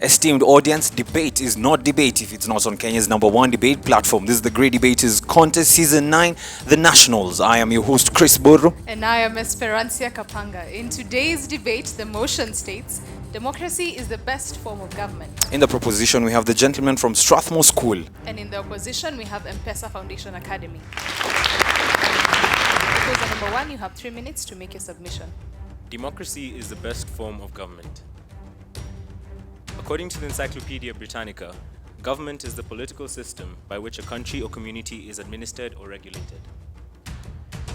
Esteemed audience, debate is not debate if it's not on Kenya's #1 debate platform. This is the Great Debaters Contest Season 9, The Nationals. I am your host, Chris Burro. And I am Esperancia Kapanga. In today's debate, the motion states, democracy is the best form of government. In the proposition, we have the gentleman from Strathmore School. And in the opposition, we have Mpesa Foundation Academy. Proposer number 1, you have 3 minutes to make your submission. Democracy is the best form of government. According to the Encyclopedia Britannica, government is the political system by which a country or community is administered or regulated.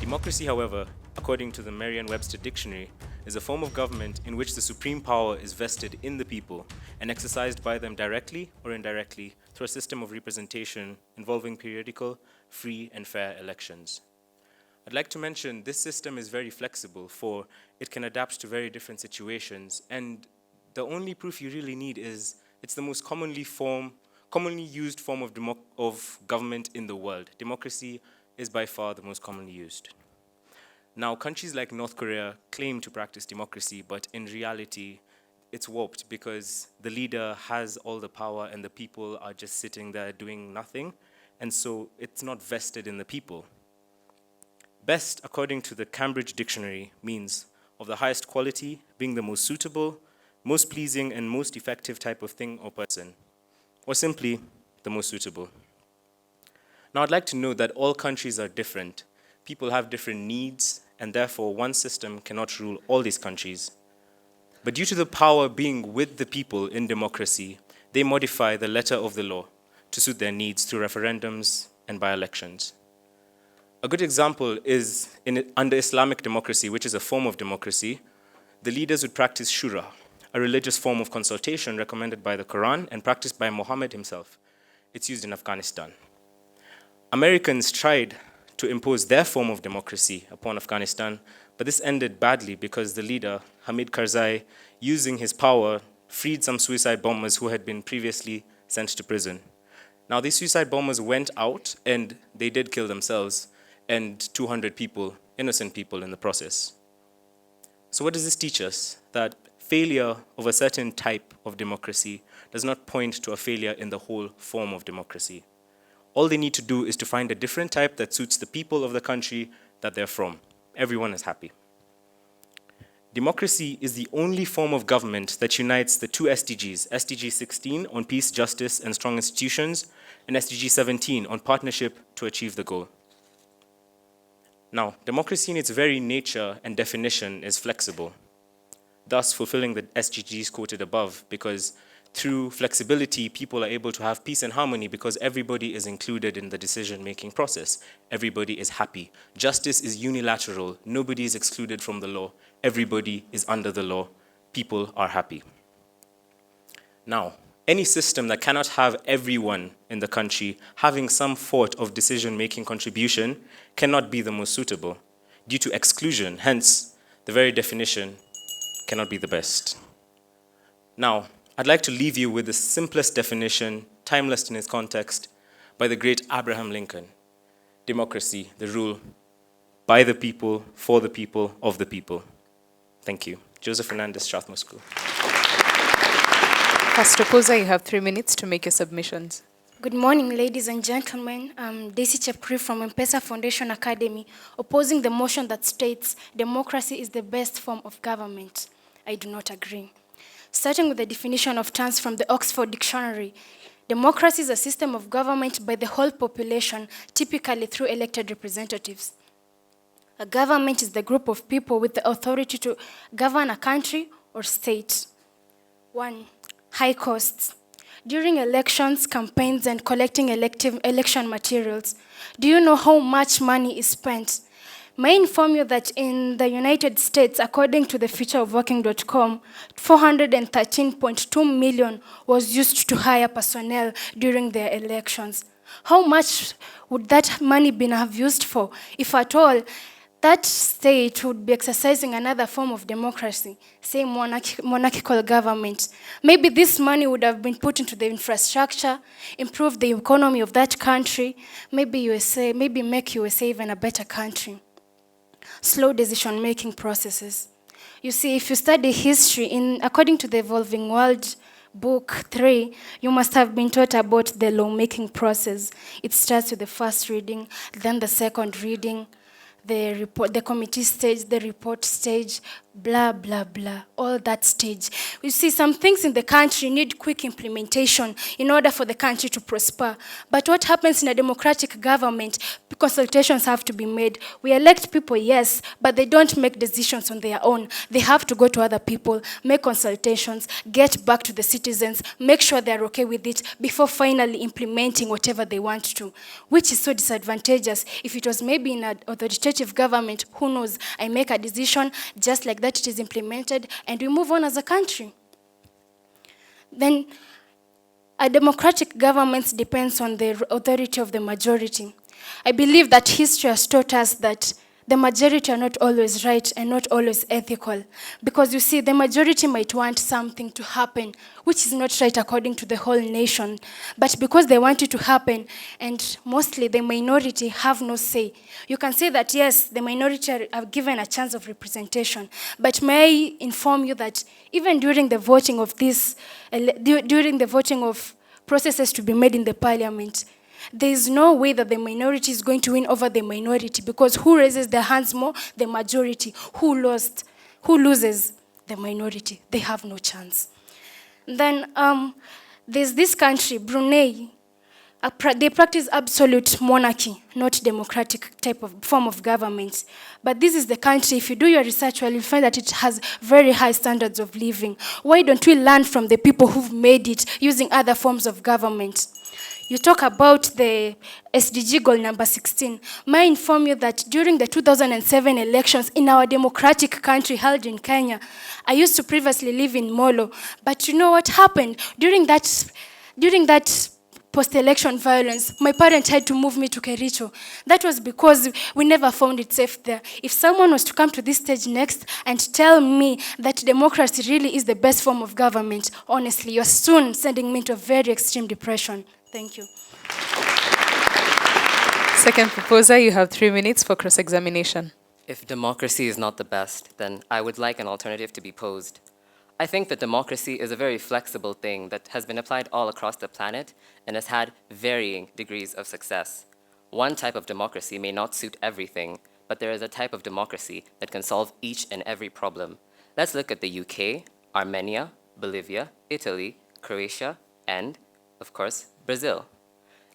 Democracy, however, according to the Merriam-Webster Dictionary, is a form of government in which the supreme power is vested in the people and exercised by them directly or indirectly through a system of representation involving periodical, free, and fair elections. I'd like to mention this system is very flexible, for it can adapt to very different situations, and the only proof you really need is it's the most commonly used form of government in the world. Democracy is by far the most commonly used. Now, countries like North Korea claim to practice democracy, but in reality, it's warped because the leader has all the power and the people are just sitting there doing nothing, and so it's not vested in the people. Best, according to the Cambridge Dictionary, means of the highest quality, being the most suitable, most pleasing, and most effective type of thing or person, or simply the most suitable. Now, I'd like to note that all countries are different. People have different needs, and therefore one system cannot rule all these countries. But due to the power being with the people in democracy, they modify the letter of the law to suit their needs through referendums and by-elections. A good example is under Islamic democracy, which is a form of democracy, the leaders would practice shura, a religious form of consultation recommended by the Quran and practiced by Muhammad himself. It's used in Afghanistan. Americans tried to impose their form of democracy upon Afghanistan, but this ended badly because the leader, Hamid Karzai, using his power, freed some suicide bombers who had been previously sent to prison. Now, these suicide bombers went out and they did kill themselves, and 200 people, innocent people in the process. So what does this teach us? That failure of a certain type of democracy does not point to a failure in the whole form of democracy. All they need to do is to find a different type that suits the people of the country that they're from. Everyone is happy. Democracy is the only form of government that unites the two SDGs, SDG 16 on peace, justice, and strong institutions, and SDG 17 on partnership to achieve the goal. Now, democracy in its very nature and definition is flexible, thus fulfilling the SDGs quoted above, because through flexibility, people are able to have peace and harmony because everybody is included in the decision-making process. Everybody is happy. Justice is unilateral. Nobody is excluded from the law. Everybody is under the law. People are happy. Now, any system that cannot have everyone in the country having some sort of decision-making contribution cannot be the most suitable due to exclusion. Hence, the very definition cannot be the best. Now, I'd like to leave you with the simplest definition, timeless in its context, by the great Abraham Lincoln. Democracy, the rule by the people, for the people, of the people. Thank you. Joseph Fernandez, Strathmore School. First proposer, you have 3 minutes to make your submissions. Good morning, ladies and gentlemen. I'm Daisy Chepkri from Mpesa Foundation Academy, opposing the motion that states democracy is the best form of government. I do not agree. Starting with the definition of terms from the Oxford Dictionary, democracy is a system of government by the whole population, typically through elected representatives. A government is the group of people with the authority to govern a country or state. 1. High costs. During elections, campaigns, and collecting election materials, do you know how much money is spent? May I inform you that in the United States, according to the futureofworking.com, $413.2 million was used to hire personnel during their elections. How much would that money have used for? If at all, that state would be exercising another form of democracy, say monarchical government. Maybe this money would have been put into the infrastructure, improve the economy of that country, maybe make USA even a better country. Slow decision-making processes. You see, if you study history, according to the Evolving World book 3, you must have been taught about the lawmaking process. It starts with the first reading, then the second reading, the report, the committee stage, the report stage, blah, blah, blah, all that stage. You see, some things in the country need quick implementation in order for the country to prosper. But what happens in a democratic government, consultations have to be made. We elect people, yes, but they don't make decisions on their own. They have to go to other people, make consultations, get back to the citizens, make sure they're okay with it before finally implementing whatever they want to, which is so disadvantageous. If it was maybe in an authoritative government, who knows, I make a decision, just like that it is implemented, and we move on as a country. Then a democratic government depends on the authority of the majority. I believe that history has taught us that the majority are not always right and not always ethical. Because you see, the majority might want something to happen, which is not right according to the whole nation. But because they want it to happen, and mostly the minority have no say. You can say that, yes, the minority are given a chance of representation. But may I inform you that even during the voting of processes to be made in the parliament, there is no way that the minority is going to win over the minority, because who raises their hands more? The majority. Who loses? The minority. They have no chance. Then there's this country, Brunei. They practice absolute monarchy, not democratic type of form of government. But this is the country, if you do your research, well, you'll find that it has very high standards of living. Why don't we learn from the people who've made it using other forms of government? You talk about the SDG goal number 16. May I inform you that during the 2007 elections in our democratic country held in Kenya, I used to previously live in Molo, but you know what happened? During that post-election violence, my parents had to move me to Kericho. That was because we never found it safe there. If someone was to come to this stage next and tell me that democracy really is the best form of government, honestly, you're soon sending me into a very extreme depression. Thank you. Second proposer, you have 3 minutes for cross-examination. If democracy is not the best, then I would like an alternative to be posed. I think that democracy is a very flexible thing that has been applied all across the planet and has had varying degrees of success. One type of democracy may not suit everything, but there is a type of democracy that can solve each and every problem. Let's look at the UK, Armenia, Bolivia, Italy, Croatia, and, of course, Brazil.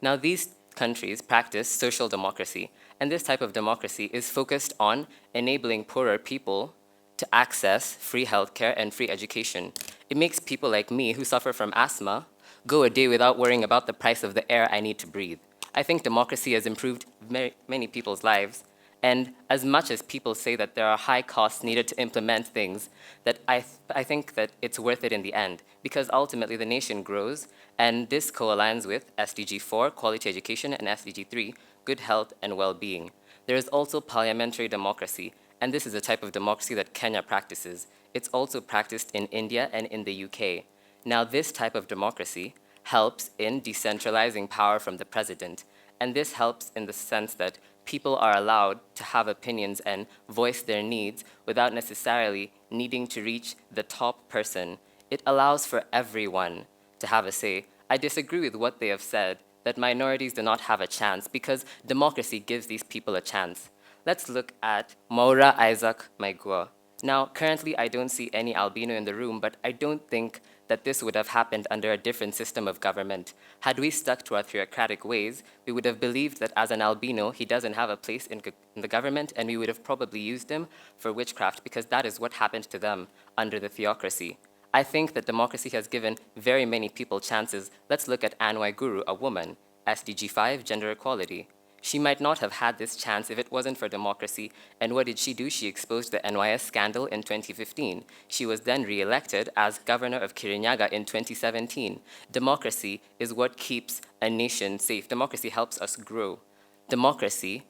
Now, these countries practice social democracy, and this type of democracy is focused on enabling poorer people to access free healthcare and free education. It makes people like me who suffer from asthma go a day without worrying about the price of the air I need to breathe. I think democracy has improved many people's lives, and as much as people say that there are high costs needed to implement things, that I think that it's worth it in the end, because ultimately the nation grows, and this co-aligns with SDG 4, quality education, and SDG 3, good health and well-being. There is also parliamentary democracy, and this is a type of democracy that Kenya practices. It's also practiced in India and in the UK. Now, this type of democracy helps in decentralizing power from the president, and this helps in the sense that people are allowed to have opinions and voice their needs without necessarily needing to reach the top person. It allows for everyone to have a say. I disagree with what they have said, that minorities do not have a chance, because democracy gives these people a chance. Let's look at Maura Isaac Maigua. Now, currently I don't see any albino in the room, but I don't think that this would have happened under a different system of government. Had we stuck to our theocratic ways, we would have believed that as an albino, he doesn't have a place in the government, and we would have probably used him for witchcraft, because that is what happened to them under the theocracy. I think that democracy has given very many people chances. Let's look at Anne Waiguru, a woman, SDG 5, gender equality. She might not have had this chance if it wasn't for democracy. And what did she do? She exposed the NYS scandal in 2015. She was then re-elected as governor of Kirinyaga in 2017. Democracy is what keeps a nation safe. Democracy helps us grow. Democracy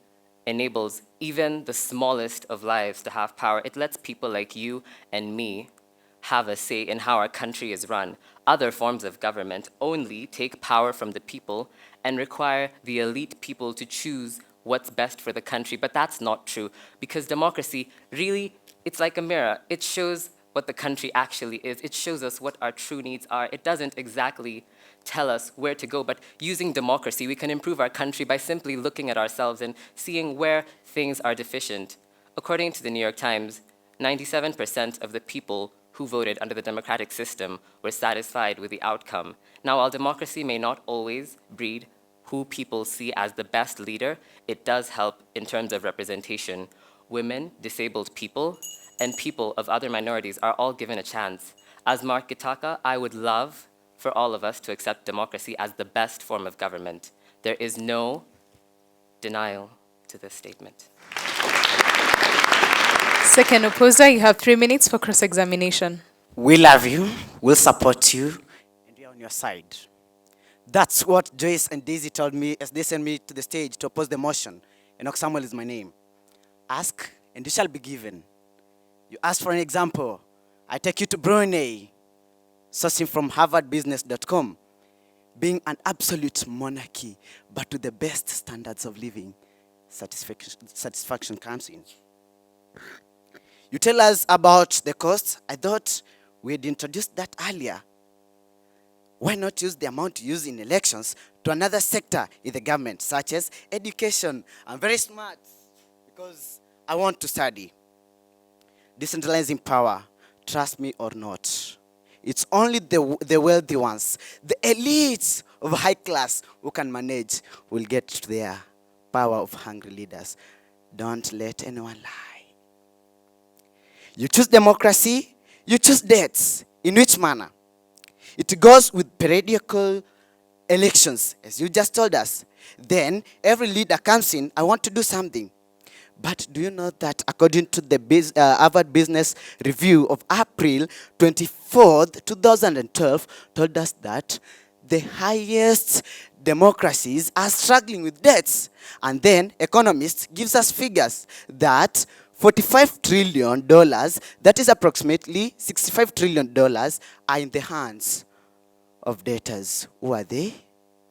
enables even the smallest of lives to have power. It lets people like you and me have a say in how our country is run. Other forms of government only take power from the people and require the elite people to choose what's best for the country. But that's not true, because democracy really, it's like a mirror. It shows what the country actually is. It shows us what our true needs are. It doesn't exactly tell us where to go, but using democracy, we can improve our country by simply looking at ourselves and seeing where things are deficient. According to the New York Times, 97% of the people who voted under the democratic system were satisfied with the outcome. Now, while democracy may not always breed who people see as the best leader, it does help in terms of representation. Women, disabled people, and people of other minorities are all given a chance. As Mark Gitaka, I would love for all of us to accept democracy as the best form of government. There is no denial to this statement. Second opposer, you have 3 minutes for cross-examination. We love you, we'll support you, and we are on your side. That's what Joyce and Daisy told me as they sent me to the stage to oppose the motion. Enoch Samuel is my name. Ask, and you shall be given. You ask for an example. I take you to Brunei, sourcing from harvardbusiness.com. Being an absolute monarchy, but with the best standards of living, satisfaction comes in. You tell us about the costs. I thought we had introduced that earlier. Why not use the amount used in elections to another sector in the government, such as education? I'm very smart because I want to study. Decentralizing power, trust me or not, it's only the wealthy ones, the elites of high class who can manage will get to their power of hungry leaders. Don't let anyone lie. You choose democracy, you choose debts. In which manner? It goes with periodical elections, as you just told us. Then every leader comes in, I want to do something. But do you know that according to the Harvard Business Review of April 24th, 2012, told us that the highest democracies are struggling with debts. And then economists gives us figures that $45 trillion, that is approximately $65 trillion, are in the hands of debtors. Who are they?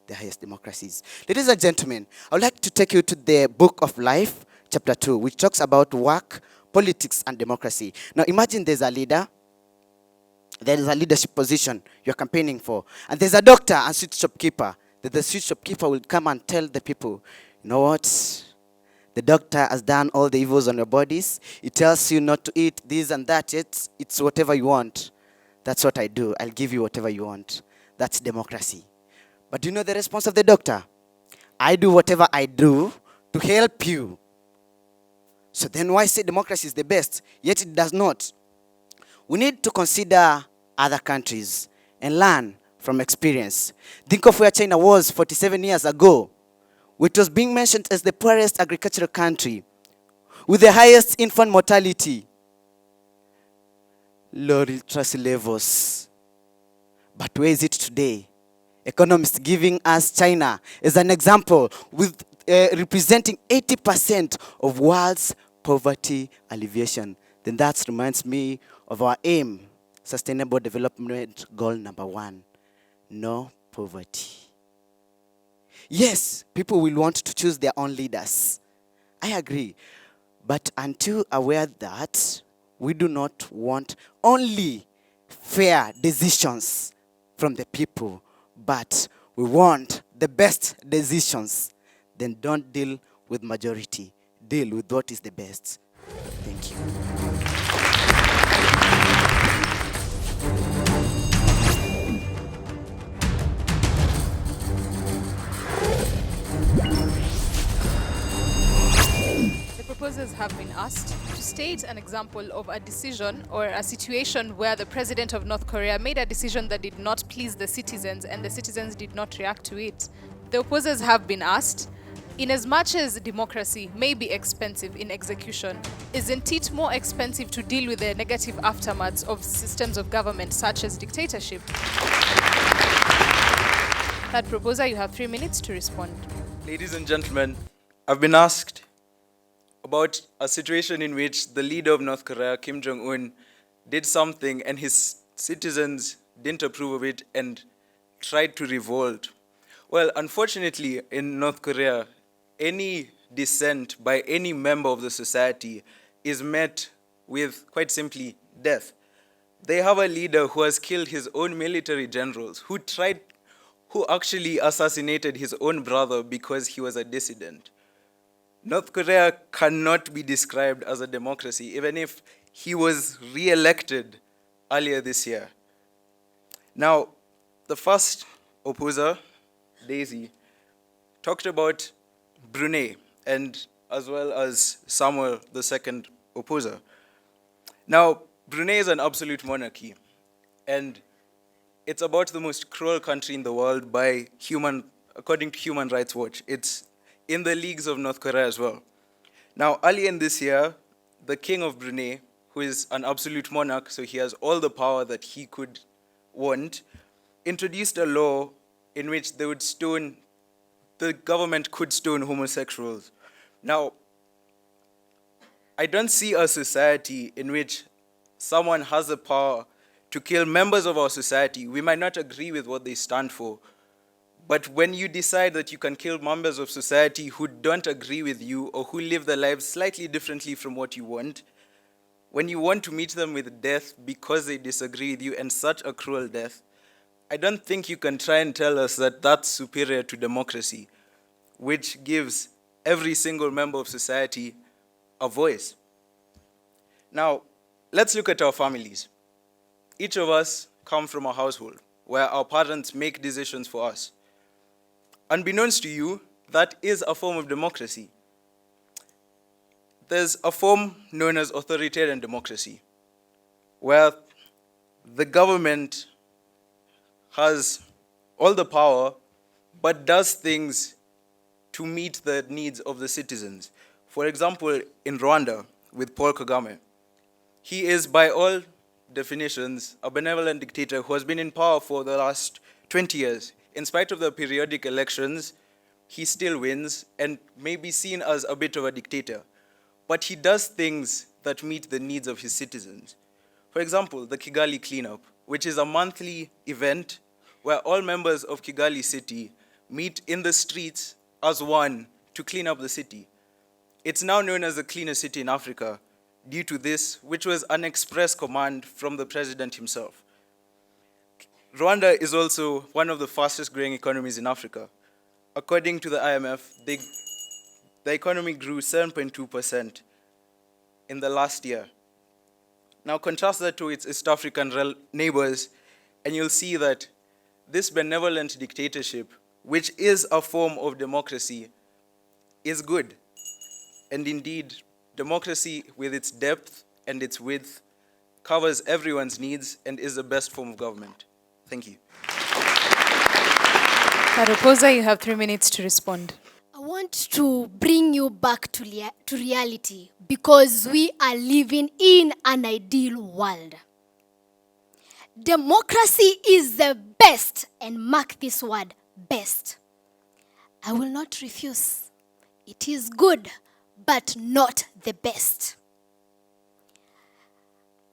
The highest democracies. Ladies and gentlemen, I would like to take you to the Book of Life, chapter 2, which talks about work, politics, and democracy. Now imagine there's a leader, there is a leadership position you're campaigning for, and there's a doctor and sweet shopkeeper. The sweet shopkeeper will come and tell the people, you know what? The doctor has done all the evils on your bodies. He tells you not to eat this and that. It's whatever you want. That's what I do. I'll give you whatever you want. That's democracy. But do you know the response of the doctor? I do whatever I do to help you. So then why say democracy is the best? Yet it does not. We need to consider other countries and learn from experience. Think of where China was 47 years ago, which was being mentioned as the poorest agricultural country, with the highest infant mortality, low literacy levels. But where is it today? Economists giving us China as an example, with representing 80% of world's poverty alleviation. Then that reminds me of our aim, Sustainable Development Goal number 1, no poverty. Yes, people will want to choose their own leaders. I agree. But until aware that we do not want only fair decisions from the people, but we want the best decisions, then don't deal with majority. Deal with what is the best. Thank you. The proposers have been asked to state an example of a decision or a situation where the president of North Korea made a decision that did not please the citizens and the citizens did not react to it. The opposers have been asked, in as much as democracy may be expensive in execution, isn't it more expensive to deal with the negative aftermaths of systems of government such as dictatorship? Third proposer, you have 3 minutes to respond. Ladies and gentlemen, I've been asked about a situation in which the leader of North Korea, Kim Jong-un, did something and his citizens didn't approve of it and tried to revolt. Well, unfortunately, in North Korea, any dissent by any member of the society is met with, quite simply, death. they have a leader who has killed his own military generals, who actually assassinated his own brother because he was a dissident. North Korea cannot be described as a democracy, even if he was re-elected earlier this year. Now, the first opposer, Daisy, talked about Brunei, and as well as Samuel, the second opposer. Now, Brunei is an absolute monarchy, and it's about the most cruel country in the world according to Human Rights Watch. It's in the leagues of North Korea as well. Now, earlier in this year, the king of Brunei, who is an absolute monarch, so he has all the power that he could want, introduced a law in which the government could stone homosexuals. Now, I don't see a society in which someone has the power to kill members of our society. We might not agree with what they stand for, but when you decide that you can kill members of society who don't agree with you or who live their lives slightly differently from what you want, when you want to meet them with death because they disagree with you, and such a cruel death, I don't think you can try and tell us that that's superior to democracy, which gives every single member of society a voice. Now, let's look at our families. Each of us come from a household where our parents make decisions for us. Unbeknownst to you, that is a form of democracy. There's a form known as authoritarian democracy, where the government has all the power, but does things to meet the needs of the citizens. For example, in Rwanda, with Paul Kagame, he is, by all definitions, a benevolent dictator who has been in power for the last 20 years. In spite of the periodic elections, he still wins and may be seen as a bit of a dictator. But he does things that meet the needs of his citizens. For example, the Kigali cleanup, which is a monthly event where all members of Kigali city meet in the streets as one to clean up the city. It's now known as the cleanest city in Africa due to this, which was an express command from the president himself. Rwanda is also one of the fastest growing economies in Africa. According to the IMF, the economy grew 7.2% in the last year. Now contrast that to its East African neighbors, and you'll see that this benevolent dictatorship, which is a form of democracy, is good. And indeed, democracy with its depth and its width covers everyone's needs and is the best form of government. Thank you. Third opposer, you have 3 minutes to respond. I want to bring you back to reality because we are living in an ideal world. Democracy is the best, and mark this word, best. I will not refuse. It is good, but not the best.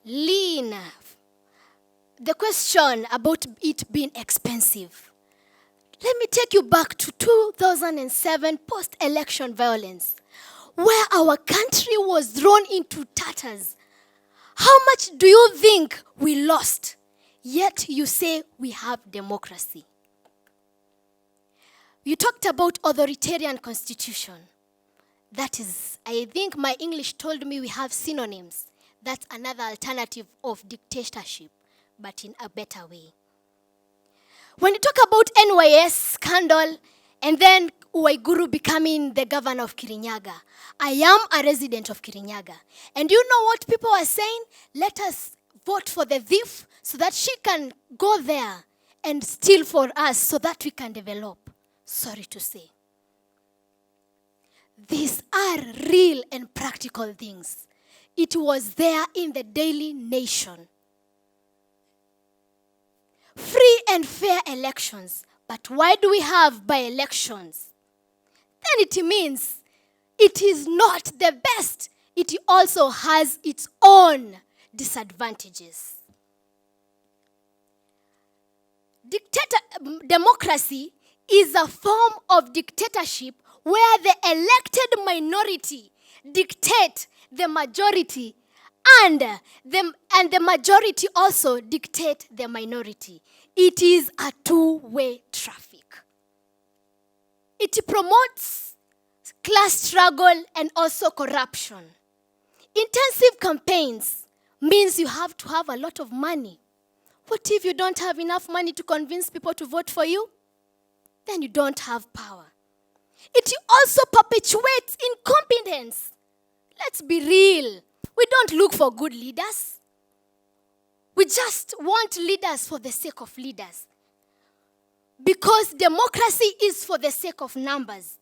Lean. The question about it being expensive. Let me take you back to 2007 post-election violence, where our country was thrown into tatters. How much do you think we lost? Yet you say we have democracy. You talked about authoritarian constitution. That is, I think my English told me we have synonyms. That's another alternative of dictatorship, but in a better way. When you talk about NYS scandal and then Uwaiguru becoming the governor of Kirinyaga, I am a resident of Kirinyaga. And you know what people are saying? Let us vote for the thief so that she can go there and steal for us so that we can develop. Sorry to say. These are real and practical things. It was there in the Daily Nation. Free and fair elections. But why do we have by-elections? Then it means it is not the best. It also has its own disadvantages. Democracy is a form of dictatorship where the elected minority dictate the majority and the majority also dictate the minority. It is a two-way traffic. It promotes class struggle and also corruption. Intensive campaigns means you have to have a lot of money. What if you don't have enough money to convince people to vote for you? Then you don't have power. It also perpetuates incompetence. Let's be real. We don't look for good leaders. We just want leaders for the sake of leaders. Because democracy is for the sake of numbers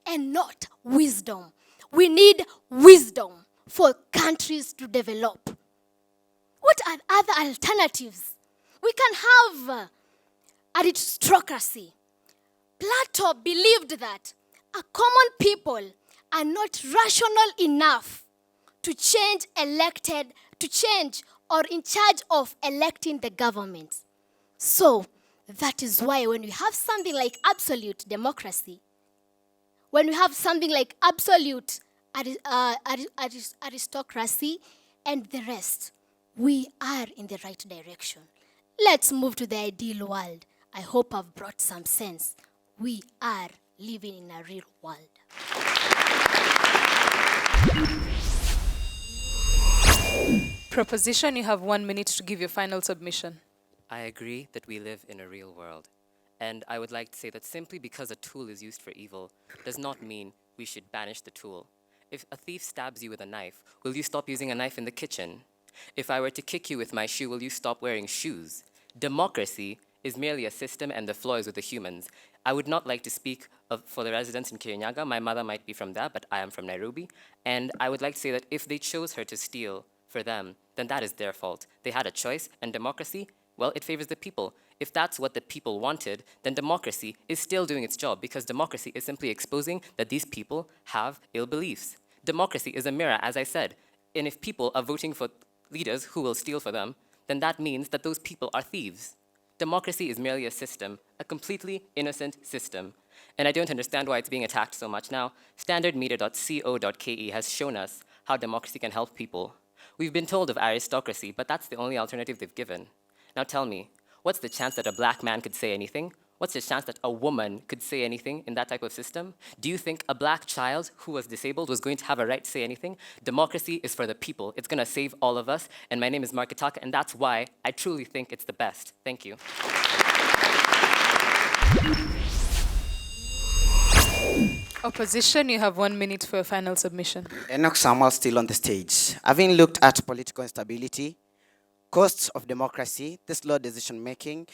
and not wisdom. We need wisdom for countries to develop. What are other alternatives? We can have aristocracy. Plato believed that a common people are not rational enough to change or in charge of electing the government. So that is why when we have something like absolute democracy, when we have something like absolute aristocracy and the rest, we are in the right direction. Let's move to the ideal world. I hope I've brought some sense. We are living in a real world. Proposition, you have 1 minute to give your final submission. I agree that we live in a real world. And I would like to say that simply because a tool is used for evil does not mean we should banish the tool. If a thief stabs you with a knife, will you stop using a knife in the kitchen? If I were to kick you with my shoe, will you stop wearing shoes? Democracy is merely a system and the flaw is with the humans. I would not like to speak for the residents in Kirinyaga. My mother might be from there, but I am from Nairobi. And I would like to say that if they chose her to steal for them, then that is their fault. They had a choice, and democracy, well, it favors the people. If that's what the people wanted, then democracy is still doing its job, because democracy is simply exposing that these people have ill beliefs. Democracy is a mirror, as I said, and if people are voting for leaders who will steal for them, then that means that those people are thieves. Democracy is merely a system, a completely innocent system. And I don't understand why it's being attacked so much now. Standardmedia.co.ke has shown us how democracy can help people. We've been told of aristocracy, but that's the only alternative they've given. Now tell me, what's the chance that a black man could say anything? What's the chance that a woman could say anything in that type of system? Do you think a black child who was disabled was going to have a right to say anything? Democracy is for the people. It's going to save all of us. And my name is Marketaka, and that's why I truly think it's the best. Thank you. Opposition, you have 1 minute for a final submission. Enoch Samuel still on the stage. Having looked at political instability, costs of democracy, the slow decision making,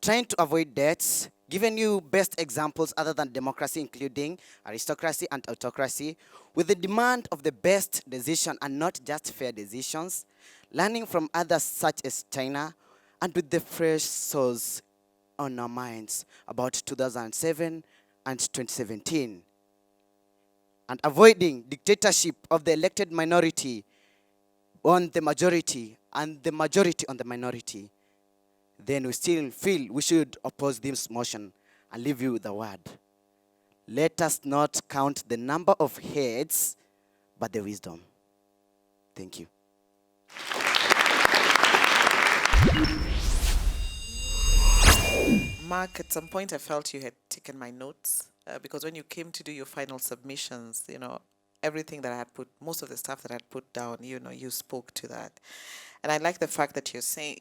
trying to avoid debts, giving you best examples other than democracy, including aristocracy and autocracy, with the demand of the best decision and not just fair decisions, learning from others such as China, and with the fresh souls on our minds about 2007 and 2017. And avoiding dictatorship of the elected minority on the majority and the majority on the minority, then we still feel we should oppose this motion and leave you with the word. Let us not count the number of heads, but the wisdom. Thank you. Mark, at some point I felt you had taken my notes because when you came to do your final submissions, everything that I had put, most of the stuff that I had put down, you spoke to that. And I like the fact that you said,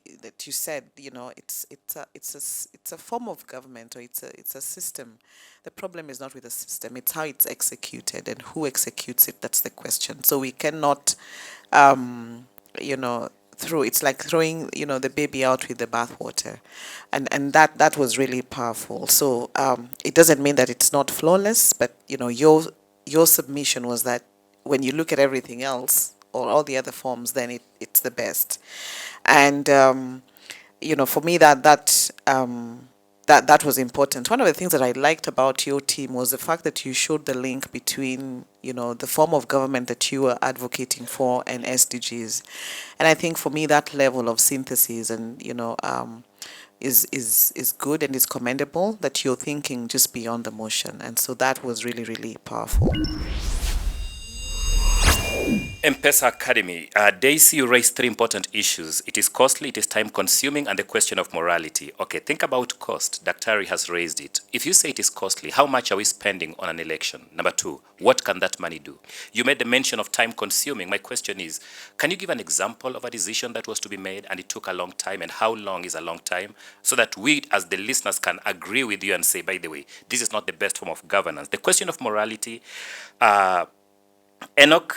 it's a form of government, or it's a system. The problem is not with the system; it's how it's executed and who executes it. That's the question. So we cannot, it's like throwing, the baby out with the bathwater, and that was really powerful. So it doesn't mean that it's not flawless, but your submission was that when you look at everything else, or all the other forms, then it's the best. And for me that was important. One of the things that I liked about your team was the fact that you showed the link between the form of government that you were advocating for and SDGs. And I think for me that level of synthesis and is good and is commendable, that you're thinking just beyond the motion. And so that was really, really powerful. Mpesa Academy, Daisy, you raised three important issues. It is costly, it is time consuming, and the question of morality. Okay, think about cost. Daktari has raised it. If you say it is costly, how much are we spending on an election? Number two, what can that money do? You made the mention of time consuming. My question is, can you give an example of a decision that was to be made and it took a long time, and how long is a long time? So that we as the listeners can agree with you and say, by the way, this is not the best form of governance. The question of morality, Enoch,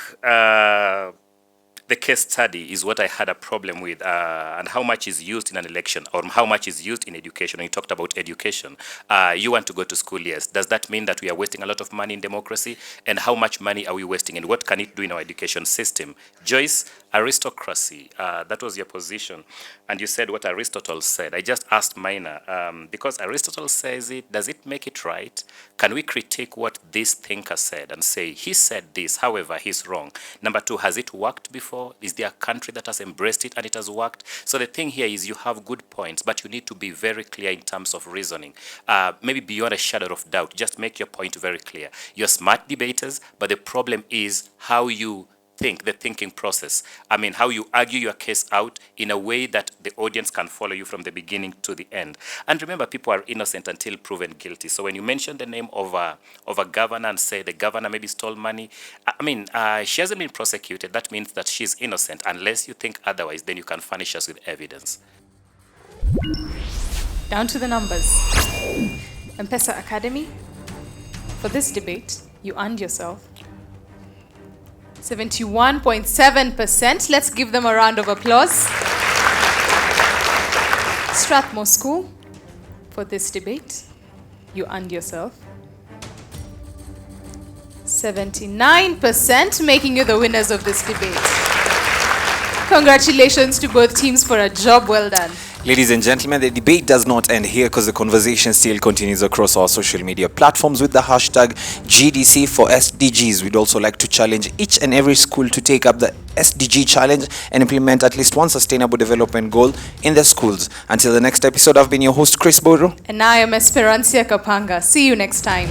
the case study is what I had a problem with, and how much is used in an election, or how much is used in education. When you talked about education, you want to go to school, yes. Does that mean that we are wasting a lot of money in democracy? And how much money are we wasting? And what can it do in our education system? Joyce, aristocracy, that was your position. And you said what Aristotle said. I just asked Minor, because Aristotle says it, does it make it right? Can we critique what this thinker said and say, he said this, however, he's wrong? Number two, has it worked before? Is there a country that has embraced it and it has worked? So the thing here is you have good points, but you need to be very clear in terms of reasoning. Maybe beyond a shadow of doubt, just make your point very clear. You're smart debaters, but the problem is how you think, the thinking process. I mean, how you argue your case out in a way that the audience can follow you from the beginning to the end. And remember, people are innocent until proven guilty. So when you mention the name of a governor and say the governor maybe stole money, I mean, she hasn't been prosecuted. That means that she's innocent. Unless you think otherwise, then you can furnish us with evidence. Down to the numbers. Mpesa Academy, for this debate, you earned yourself 71.7%. Let's give them a round of applause. Strathmore School, for this debate, you earned yourself 79%, making you the winners of this debate. Congratulations to both teams for a job well done. Ladies and gentlemen, the debate does not end here because the conversation still continues across our social media platforms with the hashtag GDC for SDGs. We'd also like to challenge each and every school to take up the SDG challenge and implement at least one sustainable development goal in their schools. Until the next episode, I've been your host, Chris Boro. And I am Esperancia Kapanga. See you next time.